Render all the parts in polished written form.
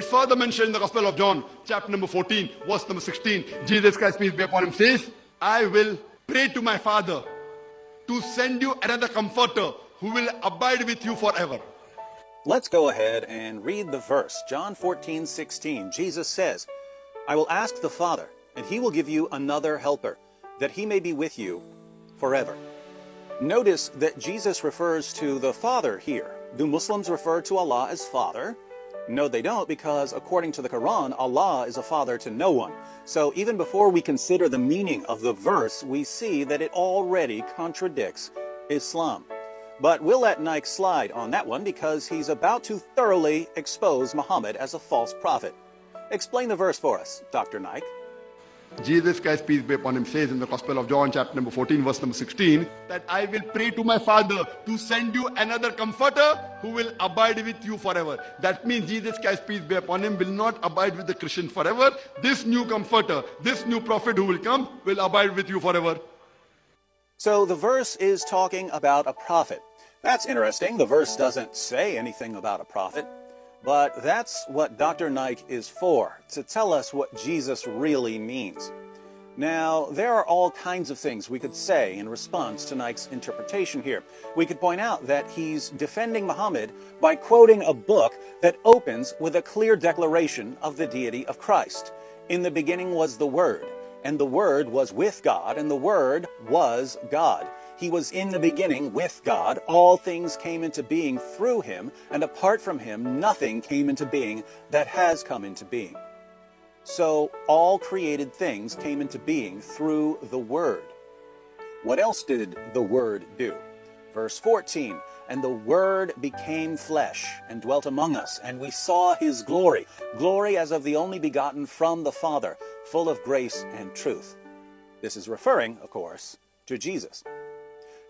Further mentioned in the Gospel of John, chapter number 14, verse number 16, Jesus Christ, peace be upon him, says, I will pray to my Father to send you another comforter who will abide with you forever. Let's go ahead and read the verse. John 14:16. Jesus says, I will ask the Father, and he will give you another helper, that he may be with you forever. Notice that Jesus refers to the Father here. Do Muslims refer to Allah as Father? No, they don't, because according to the Quran, Allah is a father to no one. So even before we consider the meaning of the verse, we see that it already contradicts Islam. But we'll let Naik slide on that one because he's about to thoroughly expose Muhammad as a false prophet. Explain the verse for us, Dr. Naik. Jesus Christ, peace be upon him, says in the Gospel of John, chapter number 14, verse number 16, that I will pray to my Father to send you another comforter who will abide with you forever. That means Jesus Christ, peace be upon him, will not abide with the Christian forever. This new comforter, this new prophet who will come, will abide with you forever. So the verse is talking about a prophet. That's interesting. The verse doesn't say anything about a prophet. But that's what Dr. Naik is for, to tell us what Jesus really means. Now, there are all kinds of things we could say in response to Naik's interpretation here. We could point out that he's defending Muhammad by quoting a book that opens with a clear declaration of the deity of Christ. In the beginning was the Word, and the Word was with God, and the Word was God. He was in the beginning with God. All things came into being through him, and apart from him, nothing came into being that has come into being. So all created things came into being through the Word. What else did the Word do? Verse 14, and the Word became flesh and dwelt among us, and we saw his glory, glory as of the only begotten from the Father, full of grace and truth. This is referring, of course, to Jesus.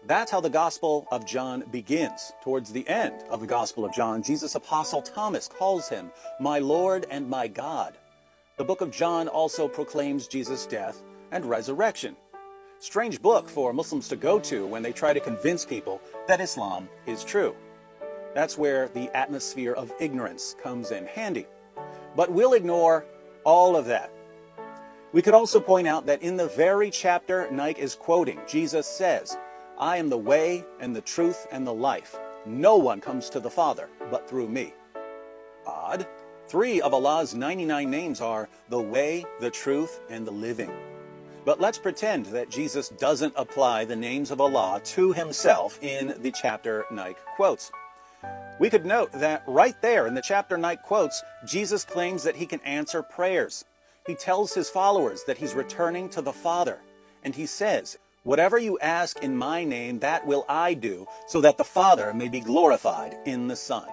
That's how the Gospel of John begins. Towards the end of the Gospel of John, Jesus' apostle Thomas calls him, my Lord and my God. The book of John also proclaims Jesus' death and resurrection. Strange book for Muslims to go to when they try to convince people that Islam is true. That's where the atmosphere of ignorance comes in handy. But we'll ignore all of that. We could also point out that in the very chapter Naik is quoting, Jesus says, I am the way and the truth and the life. No one comes to the Father but through me. Odd. 3 of Allah's 99 names are the way, the truth, and the living. But let's pretend that Jesus doesn't apply the names of Allah to himself in the chapter Naik quotes. We could note that right there in the chapter Naik quotes, Jesus claims that he can answer prayers. He tells his followers that he's returning to the Father. And he says, whatever you ask in my name, that will I do, so that the Father may be glorified in the Son.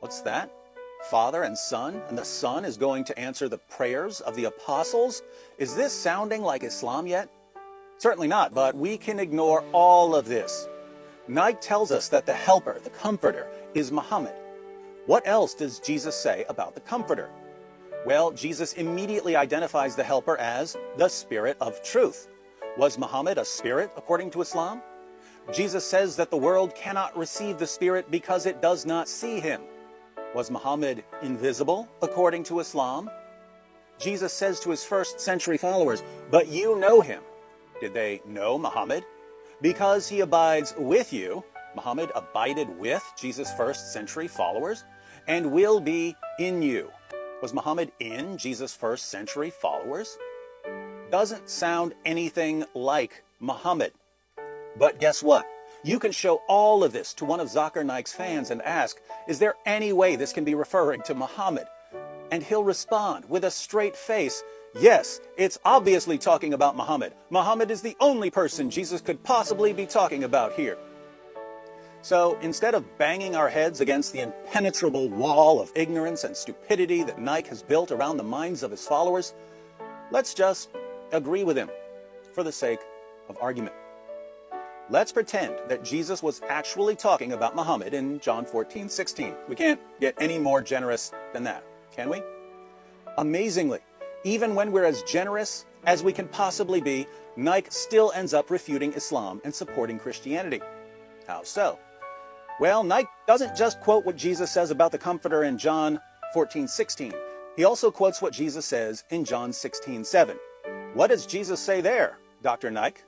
What's that? Father and Son, and the Son is going to answer the prayers of the apostles? Is this sounding like Islam yet? Certainly not, but we can ignore all of this. Naik tells us that the helper, the comforter, is Muhammad. What else does Jesus say about the comforter? Well, Jesus immediately identifies the helper as the Spirit of Truth. Was Muhammad a spirit according to Islam? Jesus says that the world cannot receive the Spirit because it does not see him. Was Muhammad invisible according to Islam? Jesus says to his first century followers, but you know him. Did they know Muhammad? Because he abides with you, Muhammad abided with Jesus' first century followers, and will be in you. Was Muhammad in Jesus' first century followers? Doesn't sound anything like Muhammad. But guess what? You can show all of this to one of Zaki Naik's fans and ask, is there any way this can be referring to Muhammad? And he'll respond with a straight face, yes, it's obviously talking about Muhammad. Muhammad is the only person Jesus could possibly be talking about here. So instead of banging our heads against the impenetrable wall of ignorance and stupidity that Naik has built around the minds of his followers, let's just agree with him for the sake of argument. Let's pretend that Jesus was actually talking about Muhammad in John 14:16. We can't get any more generous than that, can we? Amazingly, even when we're as generous as we can possibly be, Naik still ends up refuting Islam and supporting Christianity. How so? Well, Naik doesn't just quote what Jesus says about the Comforter in John 14:16. He also quotes what Jesus says in John 16:7. What does Jesus say there, Dr. Naik?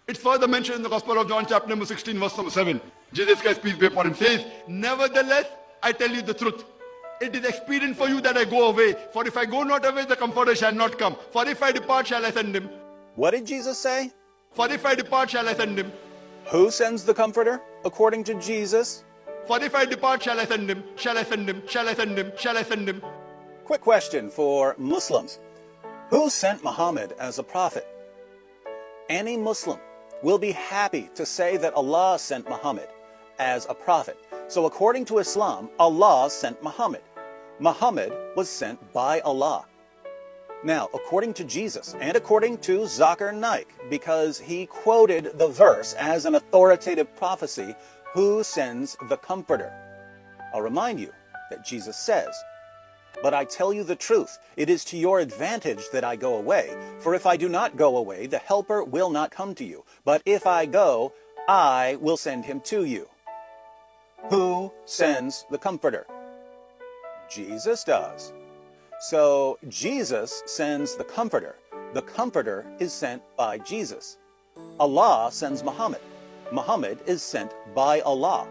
It's further mentioned in the Gospel of John chapter number 16 verse number 7. Jesus Christ, peace be upon him, says, nevertheless, I tell you the truth. It is expedient for you that I go away. For if I go not away, the Comforter shall not come. For if I depart, shall I send him. What did Jesus say? For if I depart, shall I send him. Who sends the Comforter, according to Jesus? For if I depart, shall I send him. Shall I send him. Shall I send him. Shall I send him. Quick question for Muslims. Who sent Muhammad as a prophet? Any Muslim will be happy to say that Allah sent Muhammad as a prophet. So according to Islam, Allah sent Muhammad. Muhammad was sent by Allah. Now, according to Jesus and according to Zaki Naik, because he quoted the verse as an authoritative prophecy, who sends the Comforter? I'll remind you that Jesus says, but I tell you the truth, it is to your advantage that I go away. For if I do not go away, the Helper will not come to you. But if I go, I will send him to you. Who sends the Comforter? Jesus does. So Jesus sends the Comforter. The Comforter is sent by Jesus. Allah sends Muhammad. Muhammad is sent by Allah.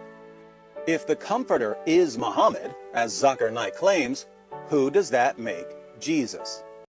If the Comforter is Muhammad, as Zaki Naik claims, who does that make Jesus?